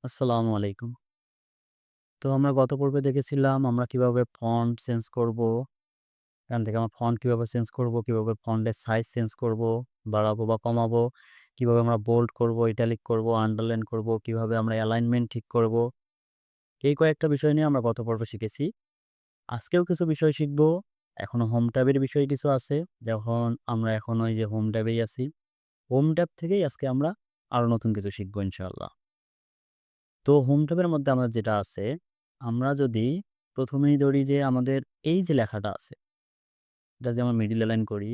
আসসালামু আলাইকুম। তো আমরা গত পর্বে দেখেছিলাম আমরা কিভাবে ফন্ট চেঞ্জ করব। এখান থেকে আমরা ফন্ট কিভাবে চেঞ্জ করব, কিভাবে ফন্টের সাইজ চেঞ্জ করব, বাড়াবো বা কমাবো, কিভাবে আমরা বোল্ড করব, ইটালিক করব, আন্ডারলাইন করব, কিভাবে আমরা অ্যালাইনমেন্ট ঠিক করব। এই কয়েকটা বিষয় নিয়ে আমরা গত পর্বে শিখেছি। আজকেও কিছু বিষয় শিখব। এখনো হোম ট্যাবের বিষয় কিছু আছে। যখন আমরা এখন ওই যে হোম ট্যাবেই আছি। হোম ট্যাব থেকেই আজকে আমরা আরো নতুন কিছু শিখব ইনশাআল্লাহ। তো হোম ট্যাবের মধ্যে আমাদের যেটা আছে, আমরা যদি ১ম এই ধরি যে আমাদের এই যে লেখাটা আছে, এটা যদি আমরা মিডল অ্যালাইন করি,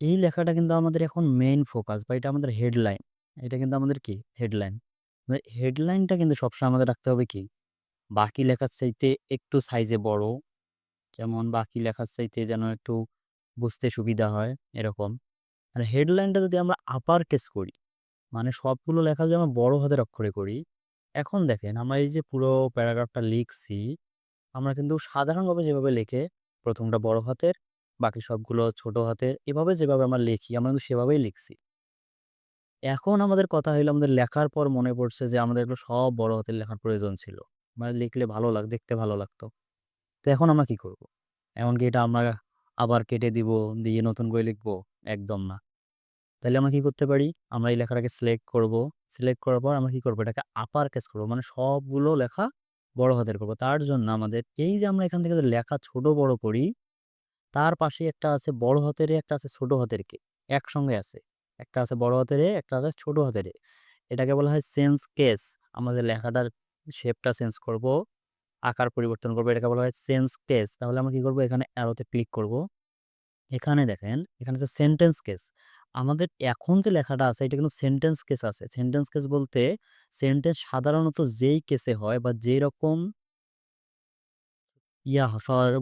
এই লেখাটা কিন্তু আমাদের এখন মেইন ফোকাস বা এটা আমাদের হেডলাইন। এটা কিন্তু আমাদের কি? হেডলাইন। হেডলাইনটা কিন্তু সবসময় আমাদের রাখতে হবে কি? বাকি লেখার চাইতে একটু সাইজে বড়, যেমন বাকি লেখার চাইতে যেন একটু বুঝতে সুবিধা হয় এরকম। আর হেডলাইনটা যদি আমরা আপার কেস করি, মানে সবগুলো লেখা যদি আমরা বড় হাতের অক্ষরে করি, এখন দেখেন আমরা এই যে পুরো প্যারাগ্রাফটা লিখছি, আমরা কিন্তু সাধারণভাবে যেভাবে লেখে ১ম টা বড় হাতের, বাকি সবগুলো ছোট হাতের, এভাবে যেভাবে আমরা লিখি আমরা কিন্তু সেভাবেই লিখছি। এখন আমাদের কথা হইলো আমাদের লেখার পর মনে পড়ছে যে আমাদের এগুলো সব বড় হাতের লেখার প্রয়োজন ছিল। মানে লিখলে দেখতে ভালো লাগতো। তো এখন আমরা কি করব? এখন কি এটা আমরা আবার কেটে দিব, দিয়ে নতুন করে লিখবো? একদম না। তাইলে আমরা কি করতে পারি? আমরা এই লেখাটাকে সিলেক্ট করব। সিলেক্ট করার পর আমরা কি করব? এটাকে আপার কেস করব। মানে সবগুলো লেখা বড় হাতের করব। তার জন্য আমাদের এই যে আমরা এখান থেকে যে লেখা ছোট বড় করি, তার পাশে একটা আছে বড় হাতের এ, একটা আছে ছোট হাতের কে। একসঙ্গে আছে। একটা আছে বড় হাতের এ, একটা আছে ছোট হাতের এ। এটাকে বলা হয় চেঞ্জ কেস। আমাদের লেখাটার শেপটা চেঞ্জ করব, আকার পরিবর্তন করব। এটাকে বলা হয় চেঞ্জ কেস। তাহলে আমরা কি করব? এখানে অ্যারোতে ক্লিক করব। এখানে দেখেন, এখানে হচ্ছে সেন্টেন্স কেস। আমাদের এখন যে লেখাটা আছে এটা কিন্তু সেন্টেন্স কেস আছে। সেন্টেন্স কেস বলতে সেন্টেন্স সাধারণত যেই কেসে হয় বা যেরকম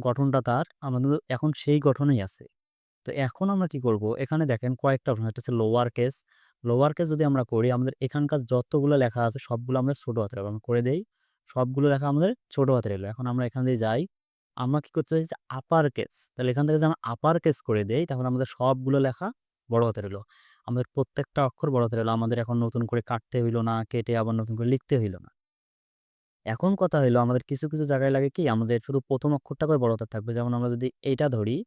গঠনটা তার আমাদের এখন সেই গঠনেই আছে। তো এখন আমরা কি করব? এখানে দেখেন কয়েকটা অপশন, একটা হচ্ছে লোয়ার কেস। লোয়ার কেস যদি আমরা করি আমাদের এখানকার যতগুলো লেখা আছে সবগুলো আমাদের ছোট হাতের হবে। আমরা করে দেই। সবগুলো লেখা আমাদের ছোট হাতের এলো। এখন আমরা এখান দিয়ে যাই। আমরা কি করতে চাইছি? Upper case. তাহলে এখান থেকে যদি আমরা আপার কেস করে দেই তাহলে আমাদের সবগুলো লেখা বড় হাতের এলো। আমাদের প্রত্যেকটা অক্ষর বড় হাতের এলো। আমাদের এখন নতুন করে কাটতে হইল না, কেটে আবার নতুন করে লিখতে হইল না। এখন কথা হইলো আমাদের কিছু জায়গায় লাগে কি আমাদের শুধু ১ম অক্ষরটা করে বড় হাতের থাকবে। যেমন আমরা যদি এইটা ধরি,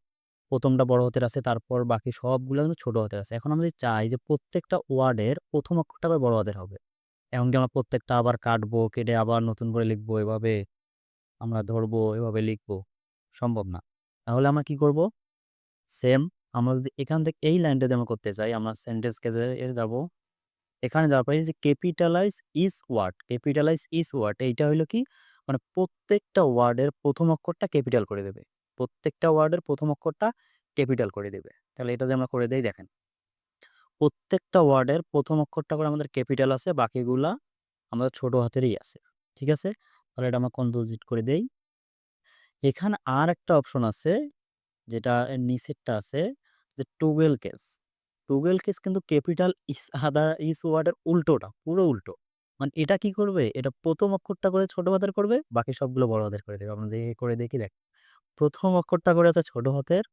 ১ম টা বড় হাতের আছে, তারপর বাকি সবগুলা কিন্তু ছোট হাতের আছে। এখন আমরা যদি চাই যে প্রত্যেকটা ওয়ার্ডের ১ম অক্ষরটা আবার বড় হাতের হবে। এখন কি আমরা প্রত্যেকটা আবার কাটবো, কেটে আবার নতুন করে লিখবো, এভাবে আমরা ধরবো, এভাবে লিখবো? সম্ভব না। তাহলে আমরা কি করব? সেম আমরা যদি এখান থেকে এই লাইনটা যদি আমরা করতে চাই, আমরা সেন্টেন্স কেসে যাবো। এখানে যাওয়ার পরে এই যে capitalize each word, capitalize each word এইটা হইলো কি? মানে প্রত্যেকটা ওয়ার্ডের ১ম অক্ষরটা ক্যাপিটাল করে দেবে। প্রত্যেকটা ওয়ার্ডের ১ম অক্ষরটা ক্যাপিটাল করে দেবে। তাহলে এটা যদি আমরা করে দেই দেখেন। প্রত্যেকটা ওয়ার্ডের ১ম অক্ষরটা করে আমাদের ক্যাপিটাল আছে, বাকিগুলা আমাদের ছোট হাতেরই আছে। ঠিক আছে? তাহলে এটা আমরা কন্ট্রোল জেড করে দেই। এখানে আরেকটা অপশন আছে যেটা এর নিচেরটা আছে যে টুগেল কেস। টুগেল কেস কিন্তু ক্যাপিটাল ইস ওয়ার্ডের উল্টোটা, পুরো উল্টো। মানে এটা কি করবে? এটা ১ম অক্ষরটা করে ছোট হাতের করবে, বাকি সবগুলো বড় হাতের করে দেবে। আমরা করে দেখি দেখ। ১ম অক্ষরটা করে আছে ছোট হাতের,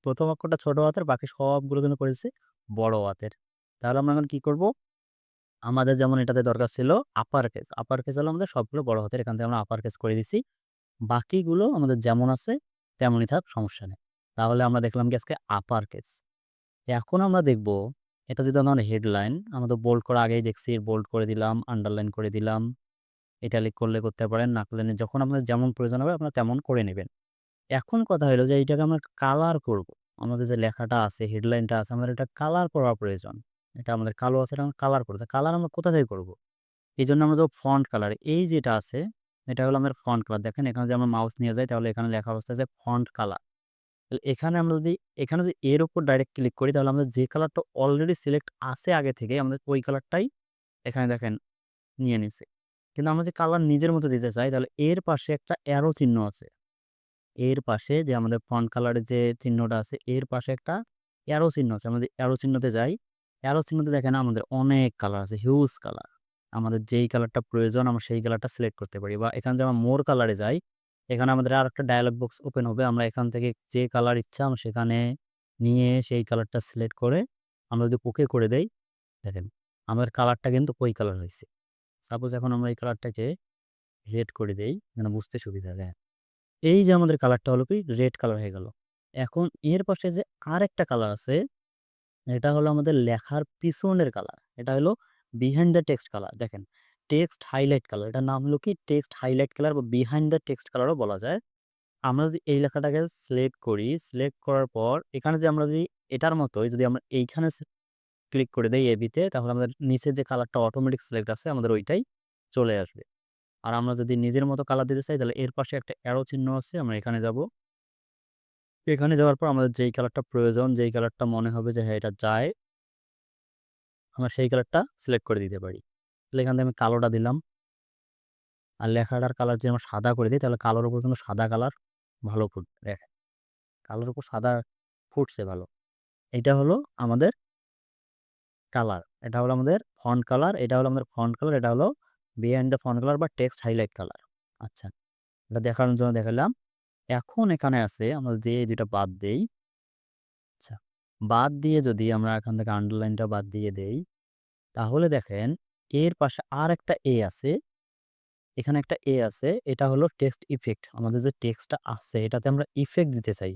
১ম অক্ষরটা ছোট হাতের, বাকি সবগুলো কিন্তু করেছে বড় হাতের। তাহলে আমরা এখন কি করব? আমাদের যেমন এটাতে দরকার ছিল আপার কেস। আপার কেস হলো আমাদের সবগুলো বড় হাতের। এখান থেকে আমরা আপার কেস করে দিছি। বাকিগুলো আমাদের যেমন আছে তেমনই থাক, সমস্যা নেই। তাহলে আমরা দেখলাম কি আজকে আপার কেস। এখন আমরা দেখব এটা যদি আমরা হেডলাইন, আমরা তো বোল্ড করা আগেই দেখছি, বোল্ড করে দিলাম, আন্ডারলাইন করে দিলাম। ইটালিক করলে করতে পারেন, না করলে যখন আপনার যেমন প্রয়োজন হবে আপনারা তেমন করে নেবেন। এখন কথা হলো যে এইটাকে আমরা কালার করব। আমাদের যে লেখাটা আছে, হেডলাইনটা আছে, আমাদের এটা কালার করা প্রয়োজন। এটা আমাদের কালো আছে, এটা কালার করতে। কালার আমরা কোথা থেকে করব? এজন্য আমরা যাব ফন্ট কালার। এই যেটা আছে, এটা হলো আমাদের ফন্ট কালার। দেখেন এখানে যদি আমরা মাউস নিয়ে যাই তাহলে এখানে লেখা অবস্থায় আছে ফন্ট কালার। তাহলে এখানে যদি এর উপর ডাইরেক্ট ক্লিক করি তাহলে আমাদের যে কালারটা অলরেডি সিলেক্ট আছে আগে থেকে আমাদের ওই কালারটাই এখানে দেখেন নিয়ে নিছে। কিন্তু আমরা যে কালার নিজের মতো দিতে চাই তাহলে এর পাশে একটা অ্যারো চিহ্ন আছে। এর পাশে যে আমাদের ফন্ট কালারের যে চিহ্নটা আছে এর পাশে একটা অ্যারো চিহ্ন আছে। আমরা যদি অ্যারো চিহ্নতে যাই, অ্যারো চিহ্নতে দেখেন আমাদের অনেক কালার আছে, হিউজ কালার। আমাদের যেই কালারটা প্রয়োজন আমরা সেই কালারটা সিলেক্ট করতে পারি, বা এখানে যদি আমরা মোর কালারে যাই, এখানে আমাদের আরেকটা ডায়ালগ বক্স ওপেন হবে। আমরা এখান থেকে যে কালার ইচ্ছা আমরা সেখানে নিয়ে সেই কালারটা সিলেক্ট করে আমরা যদি ওকে করে দেই, দেখেন আমাদের কালারটা কিন্তু ওই কালার হইছে। সাপোজ এখন আমরা এই কালারটাকে রেড করে দেই, যেন বুঝতে সুবিধা হয়। এই যে আমাদের কালারটা হলো কি রেড কালার হয়ে গেল। এখন এর পাশে যে আরেকটা কালার আছে, এটা হলো আমাদের লেখার পিছনের কালার। এটা হলো বিহাইন্ড দ্য টেক্সট কালার। দেখেন, টেক্সট হাইলাইট কালার। এটার নাম হলো কি টেক্সট হাইলাইট কালার বা বিহাইন্ড দ্য টেক্সট কালারও বলা যায়। আমরা যদি এই লেখাটাকে সিলেক্ট করি, সিলেক্ট করার পর এখানে যে আমরা যদি এটার মতোই যদি আমরা এইখানে ক্লিক করে দেই এবিতে, তাহলে আমাদের নিচের যে কালারটা অটোমেটিক সিলেক্ট আছে আমাদের ওইটাই চলে আসবে। আর আমরা যদি নিজের মতো কালার দিতে চাই তাহলে এর পাশে একটা অ্যারো চিহ্ন আছে, আমরা এখানে যাব। এখানে যাওয়ার পর আমাদের যেই কালারটা প্রয়োজন, যেই কালারটা মনে হবে যে হ্যাঁ এটা যায়, আমরা সেই কালারটা সিলেক্ট করে দিতে পারি। তাহলে এখান থেকে আমি কালোটা দিলাম। আর লেখাটার কালার যদি আমরা সাদা করে দিই তাহলে কালোর উপর কিন্তু সাদা কালার ভালো ফুটবে। দেখেন, কালোর উপর সাদা ফুটছে ভালো। এইটা হলো আমাদের কালার। এটা হলো আমাদের ফন্ট কালার, এটা হলো আমাদের ফন্ট কালার, এটা হলো বিহাইন্ড দ্য ফন্ট কালার বা টেক্সট হাইলাইট কালার। আচ্ছা, এটা দেখানোর জন্য দেখালাম। এখন এখানে আছে আমরা যে এই ২ টা বাদ দেই। আচ্ছা, বাদ দিয়ে যদি আমরা এখান থেকে আন্ডারলাইনটা বাদ দিয়ে দেই, তাহলে দেখেন এর পাশে আরেকটা এ আছে। এখানে একটা এ আছে, এটা হলো টেক্সট ইফেক্ট। আমাদের যে টেক্সটটা আছে এটাতে আমরা ইফেক্ট দিতে চাই।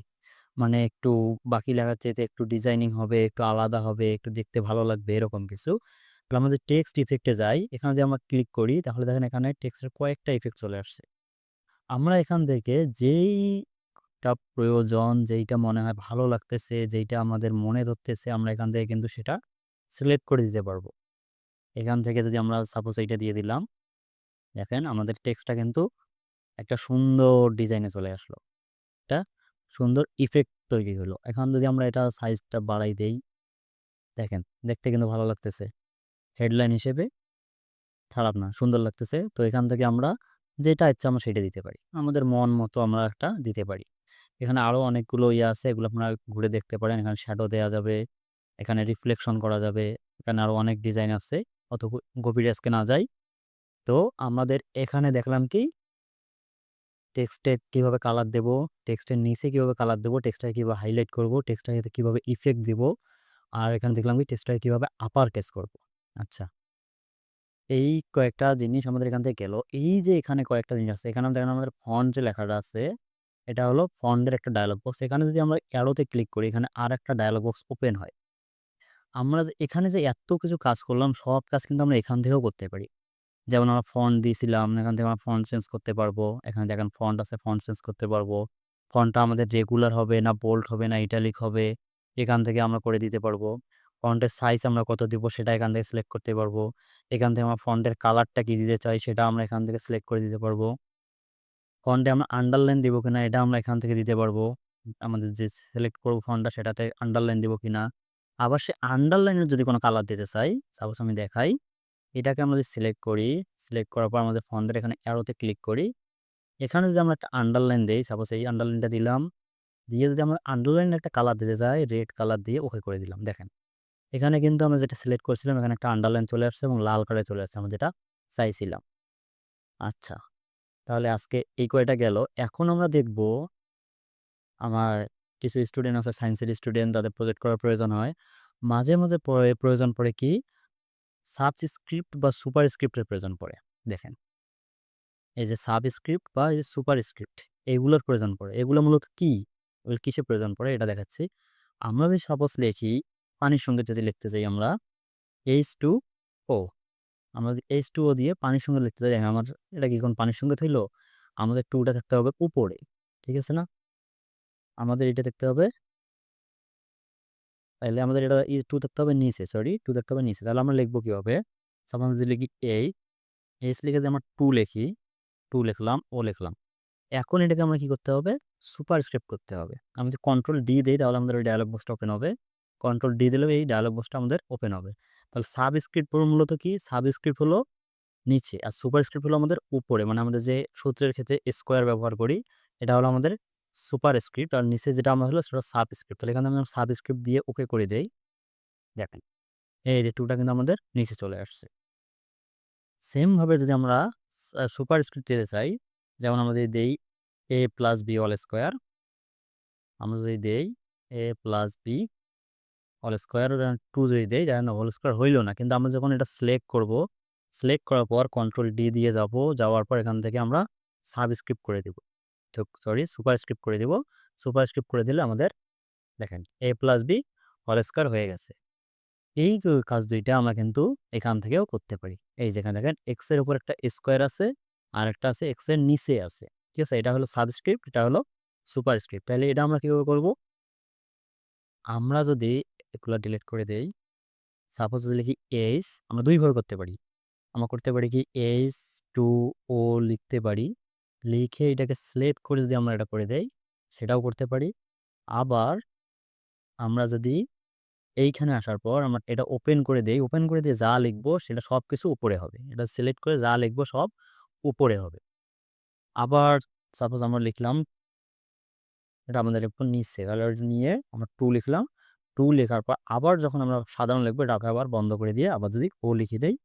মানে একটু বাকি লেখার চাইতে একটু ডিজাইনিং হবে, একটু আলাদা হবে, একটু দেখতে ভালো লাগবে এরকম কিছু। তো আমরা যে টেক্সট ইফেক্টে যাই, এখানে যদি আমরা ক্লিক করি তাহলে দেখেন এখানে টেক্সটের কয়েকটা ইফেক্ট চলে আসছে। আমরা এখান থেকে যেইটা প্রয়োজন, যেইটা মনে হয় ভালো লাগতেছে, যেইটা আমাদের মনে ধরতেছে আমরা এখান থেকে কিন্তু সেটা সিলেক্ট করে দিতে পারবো। এখান থেকে যদি আমরা সাপোজ এইটা দিয়ে দিলাম, দেখেন আমাদের টেক্সটটা কিন্তু একটা সুন্দর ডিজাইনে চলে আসলো। একটা সুন্দর ইফেক্ট তৈরি হলো। এখন যদি আমরা এটা সাইজটা বাড়াই দেই, দেখেন দেখতে কিন্তু ভালো লাগতেছে। হেডলাইন হিসেবে খারাপ না, সুন্দর লাগতেছে। তো এখান থেকে আমরা যেটা ইচ্ছা আমরা সেটা দিতে পারি। আমাদের মন মতো আমরা একটা দিতে পারি। এখানে আরো অনেকগুলো ইয়ে আছে, এগুলো আপনারা ঘুরে দেখতে পারেন। এখানে শ্যাডো দেয়া যাবে, এখানে রিফ্লেকশন করা যাবে। এখানে আরো অনেক ডিজাইন আছে। অত গভীরে আজকে না যাই। তো আমাদের এখানে দেখলাম কি টেক্সটে কিভাবে কালার দেব, টেক্সটের নিচে কিভাবে কালার দেব, টেক্সটটাকে কিভাবে হাইলাইট করব, টেক্সটটাকে কিভাবে ইফেক্ট দিব। আর এখানে দেখলাম কি টেক্সটটাকে কিভাবে আপার কেস করব। আচ্ছা, এই কয়েকটা জিনিস আমাদের এখান থেকে গেল। এই যে এখানে কয়েকটা জিনিস আছে, এখানে দেখেন আমাদের ফন্ট যে লেখাটা আছে, এটা হলো ফন্টের একটা ডায়ালগ বক্স। এখানে যদি আমরা অ্যারোতে ক্লিক করি, এখানে আরেকটা ডায়ালগ বক্স ওপেন হয়। আমরা যে এখানে যে এত কিছু কাজ করলাম, সব কাজ কিন্তু আমরা এখান থেকেও করতে পারি। যেমন আমরা ফন্ট দিয়েছিলাম, এখান থেকে আমরা ফন্ট চেঞ্জ করতে পারবো। এখানে দেখেন ফন্ট আছে, ফন্ট চেঞ্জ করতে পারবো। ফন্টটা আমাদের রেগুলার হবে না বোল্ড হবে না ইটালিক হবে, এখান থেকে আমরা করে দিতে পারবো। ফন্টের সাইজ আমরা কত দিব সেটা এখান থেকে সিলেক্ট করতে পারবো। এখান থেকে আমরা ফন্টের কালারটা কি দিতে চাই সেটা আমরা এখান থেকে সিলেক্ট করে দিতে পারবো। ফন্টে আমরা আন্ডারলাইন দিব কিনা এটা আমরা এখান থেকে দিতে পারবো। আমাদের যে সিলেক্ট করবো ফন্টটা সেটাতে আন্ডারলাইন দিব কিনা। আবার সে আন্ডারলাইনের যদি কোনো কালার দিতে চাই, সাপোজ আমি দেখাই। এটাকে আমরা যদি সিলেক্ট করি, সিলেক্ট করার পর আমাদের ফন্টের এখানে অ্যারোতে ক্লিক করি। এখানে যদি আমরা একটা আন্ডারলাইন দেই, সাপোজ এই আন্ডারলাইনটা দিলাম। দিয়ে যদি আমরা আন্ডারলাইনের একটা কালার দিতে চাই, রেড কালার দিয়ে ওকে করে দিলাম। দেখেন, এখানে কিন্তু আমরা যেটা সিলেক্ট করছিলাম এখানে একটা আন্ডারলাইন চলে আসছে এবং লাল কালারে চলে আসছে আমরা যেটা চাইছিলাম। আচ্ছা, তাহলে আজকে এই কয়টা গেল। এখন আমরা দেখব আমার কিছু স্টুডেন্ট আছে সায়েন্সের স্টুডেন্ট, তাদের প্রজেক্ট করার প্রয়োজন হয়। মাঝে, মাঝে প্রয়োজন পড়ে কি সাবস্ক্রিপ্ট বা সুপারস্ক্রিপ্টের প্রয়োজন পড়ে। দেখেন, এই যে সাবস্ক্রিপ্ট বা এই যে সুপারস্ক্রিপ্ট এগুলোর প্রয়োজন পড়ে। এগুলো মূলত কি? এগুলো কিসের প্রয়োজন পড়ে এটা দেখাচ্ছি। আমরা যদি সাপোজ লিখি, পানির সঙ্গে যদি লিখতে চাই আমরা H2O, আমরা যদি H2O দিয়ে পানির সঙ্গে লিখতে চাই, হ্যাঁ, আমার এটা কি কোন পানির সঙ্গে হইলো? আমাদের 2 টা থাকতে হবে উপরে। ঠিক আছে না? আমাদের এটা থাকতে হবে, তাইলে আমাদের এটা 2 থাকতে হবে নিচে, সরি 2 থাকতে হবে নিচে। তাহলে আমরা লিখব কিভাবে? সাপোজ যদি লিখি H লিখে যদি আমরা 2 লিখি, 2 লিখলাম, O লিখলাম। এখন এটাকে আমরা কি করতে হবে? সুপারস্ক্রিপ্ট করতে হবে। আমি যদি কন্ট্রোল ডি দেই তাহলে আমাদের ওই ডায়ালগ বক্সটা ওপেন হবে। কন্ট্রোল ডি দিলেও এই ডায়ালগ বক্সটা আমাদের ওপেন হবে। তাহলে সাবস্ক্রিপ্ট মূলত কি? সাবস্ক্রিপ্ট হলো নিচে আর সুপারস্ক্রিপ্ট হলো আমাদের উপরে। মানে আমাদের যে সূত্রের ক্ষেত্রে স্কোয়ার ব্যবহার করি, এটা হলো আমাদের সুপারস্ক্রিপ্ট আর নিচে যেটা আমরা হলো সেটা সাবস্ক্রিপ্ট। তাহলে এখানে আমরা সাবস্ক্রিপ্ট দিয়ে ওকে করে দেই। দেখেন, এই যে 2 টা কিন্তু আমাদের নিচে চলে আসছে। সেম ভাবে যদি আমরা সুপারস্ক্রিপ্ট দিতে চাই, যেমন আমরা যদি দেই a plus b whole square, আমরা যদি দেই a plus b whole square 2 যদি দেই, দেখেন হোল স্কোয়ার হইল না। কিন্তু আমরা যখন এটা সিলেক্ট করব, সিলেক্ট করার পর কন্ট্রোল ডি দিয়ে যাব, যাওয়ার পর এখান থেকে আমরা সাবস্ক্রিপ্ট করে দিব, তো সুপারস্ক্রিপ্ট করে দিব। সুপারস্ক্রিপ্ট করে দিলে আমাদের দেখেন a plus b whole square হয়ে গেছে। এই কাজ দুইটা আমরা কিন্তু এখান থেকেও করতে পারি। এই যেখানে দেখেন এক্স এর উপর একটা স্কোয়ার আছে, আর একটা আছে এক্স এর নিচে আছে, ঠিক আছে? এটা হলো সাবস্ক্রিপ্ট, এটা হলো সুপারস্ক্রিপ্ট। তাহলে এটা আমরা কিভাবে করব? আমরা যদি এগুলো ডিলিট করে দেই, সাপোজ যদি লিখি এইচ, আমরা দুইভাবে করতে পারি। আমরা করতে পারি কি এইচ টু ও লিখতে পারি, লিখে এটাকে সিলেক্ট করে যদি আমরা এটা করে দেই সেটাও করতে পারি। আবার আমরা যদি এইখানে আসার পর আমরা এটা ওপেন করে দেই, ওপেন করে দিয়ে যা লিখবো সেটা সব কিছু উপরে হবে। এটা সিলেক্ট করে যা লিখবো সব উপরে হবে। আবার সাপোজ আমরা লিখলাম এটা আমাদের একটু নিচে, তাহলে ওটা নিয়ে আমরা 2 লিখলাম। 2 লেখার পর আবার যখন আমরা সাধারণ লিখবো এটাকে আবার বন্ধ করে দিয়ে আবার যদি ও লিখে দেই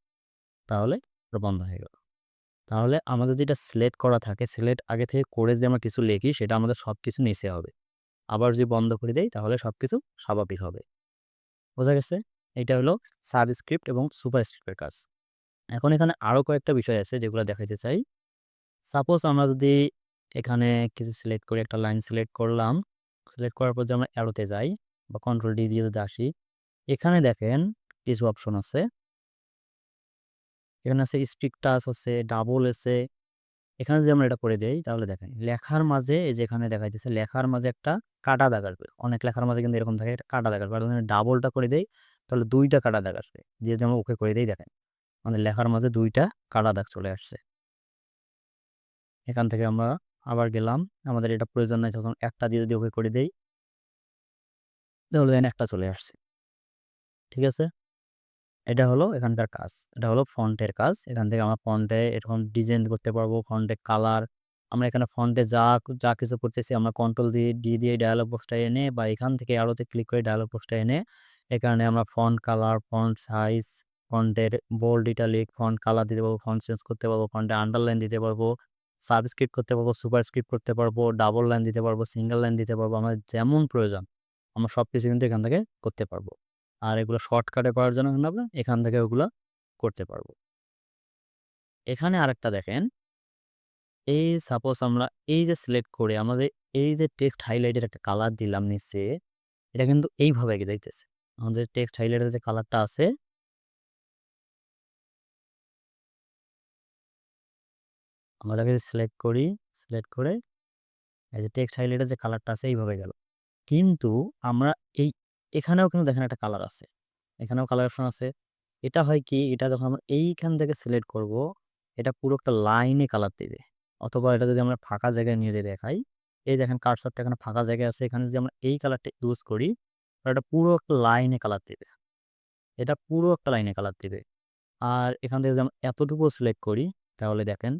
তাহলে এটা বন্ধ হয়ে গেল। তাহলে আমাদের যেটা সিলেক্ট করা থাকে, সিলেক্ট আগে থেকে করে যদি আমরা কিছু লিখি সেটা আমাদের সবকিছু নিচে হবে। আবার যদি বন্ধ করে দেই তাহলে সবকিছু স্বাভাবিক হবে। বোঝা গেছে? এইটা হলো সাবস্ক্রিপ্ট এবং সুপারস্ক্রিপ্টের কাজ। এখন এখানে আরো কয়েকটা বিষয় আছে যেগুলো দেখাইতে চাই। সাপোজ আমরা যদি এখানে কিছু সিলেক্ট করি, একটা লাইন সিলেক্ট করলাম। সিলেক্ট করার পর যদি আমরা অ্যারোতে যাই বা কন্ট্রোল ডি দিয়ে যদি আসি, এখানে দেখেন কিছু অপশন আছে। এখানে আছে স্টিক টাচ আছে, ডাবল আছে। এখানে যদি আমরা এটা করে দেই তাহলে দেখেন লেখার মাঝে এই যে এখানে দেখাইতেছে লেখার মাঝে একটা কাটা দাগ আসবে। অনেক লেখার মাঝে কিন্তু এরকম থাকে, একটা কাটা দাগ আসবে। আর যদি ডাবলটা করে দেই তাহলে ২টা কাটা দাগ আসবে। দিয়ে যদি আমরা ওকে করে দেই দেখেন আমাদের লেখার মাঝে ২টা কাটা দাগ চলে আসছে। এখান থেকে আমরা আবার গেলাম, আমাদের এটা প্রয়োজন নাই, তখন একটা দিয়ে যদি ওকে করে দেই তাহলে দেখেন একটা চলে আসছে। ঠিক আছে? এটা হলো এখানকার কাজ। এটা হলো ফন্টের কাজ। এখান থেকে আমরা ফন্টে এরকম ডিজাইন করতে পারবো, ফন্টে কালার। আমরা এখানে ফন্টে যা কিছু করতেছি আমরা কন্ট্রোল দিয়ে ডি দিয়ে ডায়ালগ বক্সটা এনে বা এখান থেকে অ্যারোতে ক্লিক করে ডায়ালগ বক্সটা এনে এখানে আমরা ফন্ট কালার, ফন্ট সাইজ, ফন্টের বোল্ড, ইটালিক, ফন্ট কালার দিতে পারবো, ফন্ট চেঞ্জ করতে পারবো, ফন্টে আন্ডারলাইন দিতে পারবো, সাবস্ক্রিপ্ট করতে পারবো, সুপারস্ক্রিপ্ট করতে পারবো, ডাবল লাইন দিতে পারবো, সিঙ্গেল লাইন দিতে পারবো। আমাদের যেমন প্রয়োজন আমরা সবকিছু কিন্তু এখান থেকে করতে পারবো। আর এগুলো শর্টকাটে করার জন্য কিন্তু আমরা এখান থেকে ওগুলো করতে পারবো। এখানে আরেকটা দেখেন, এই সাপোজ আমরা এই যে সিলেক্ট করে আমাদের এই যে টেক্সট হাইলাইটের একটা কালার দিলাম নিচে, এটা কিন্তু এইভাবে যাইতেছে। আমাদের টেক্সট হাইলাইটের যে কালারটা আছে আমরা এটাকে সিলেক্ট করি, সিলেক্ট করে এই যে টেক্সট হাইলাইটের যে কালারটা আছে এইভাবে গেল। কিন্তু আমরা এই এখানেও কিন্তু দেখেন একটা কালার আছে। এখানেও কালার অপশন আছে। এটা হয় কি, এটা যখন আমরা এইখান থেকে সিলেক্ট করব, এটা পুরো একটা লাইনে কালার দিবে। অথবা এটা যদি আমরা ফাঁকা জায়গায় নিয়ে যেয়ে দেখাই, এই দেখেন কার্সরটা এখানে ফাঁকা জায়গায় আছে, এখানে যদি আমরা এই কালারটা ইউজ করি, তাহলে এটা পুরো একটা লাইনে কালার দিবে। এটা পুরো একটা লাইনে কালার দিবে। আর এখান থেকে যদি আমরা এতটুকুও সিলেক্ট করি, তাহলে দেখেন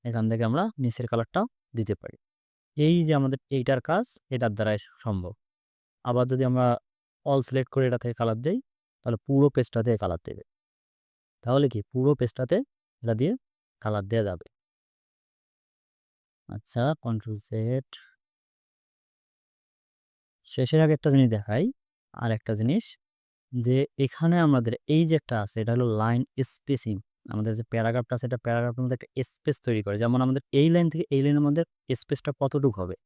এখান থেকে আমরা নিচের কালারটাও দিতে পারি। এই যে আমাদের এইটার কাজ এটার দ্বারাই সম্ভব। আবার যদি আমরা অল সিলেক্ট করে এটা থেকে কালার দেই, তাহলে পুরো পেজটাতে কালার দেবে। তাহলে কি পুরো পেজটাতে এটা দিয়ে কালার দেয়া যাবে। আচ্ছা, কন্ট্রোল জেড। শেষের আগে একটা জিনিস দেখাই। আর একটা জিনিস যে এখানে আমাদের এই যে একটা আছে এটা হলো লাইন স্পেসিং। আমাদের যে প্যারাগ্রাফটা আছে এটা প্যারাগ্রাফের মধ্যে একটা স্পেস তৈরি করে। যেমন আমাদের এই লাইন থেকে এই লাইনের মধ্যে স্পেসটা কতটুকু হবে?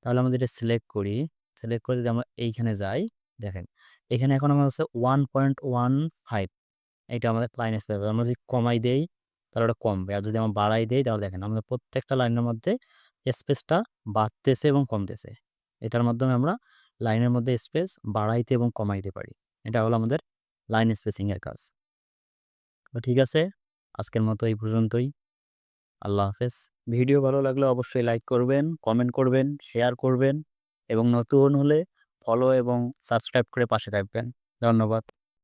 তাহলে আমরা যেটা সিলেক্ট করি, সিলেক্ট করে যদি আমরা এইখানে যাই, দেখেন এখানে এখন আমার হচ্ছে 1.15, এটা আমাদের লাইন স্পেস। আমরা যদি কমাই দেই তাহলে ওটা কমবে, আর যদি আমরা বাড়াই দেই তাহলে দেখেন আমাদের প্রত্যেকটা লাইনের মধ্যে স্পেসটা বাড়তেছে এবং কমতেছে। এটার মাধ্যমে আমরা লাইনের মধ্যে স্পেস বাড়াইতে এবং কমাইতে পারি। এটা হলো আমাদের লাইন স্পেসিং এর কাজ। তো ঠিক আছে, আজকের মতো এই পর্যন্তই। আল্লাহ হাফেজ। ভিডিও ভালো লাগলে অবশ্যই লাইক করবেন, কমেন্ট করবেন, শেয়ার করবেন এবং নতুন হলে ফলো এবং সাবস্ক্রাইব করে পাশে থাকবেন। ধন্যবাদ।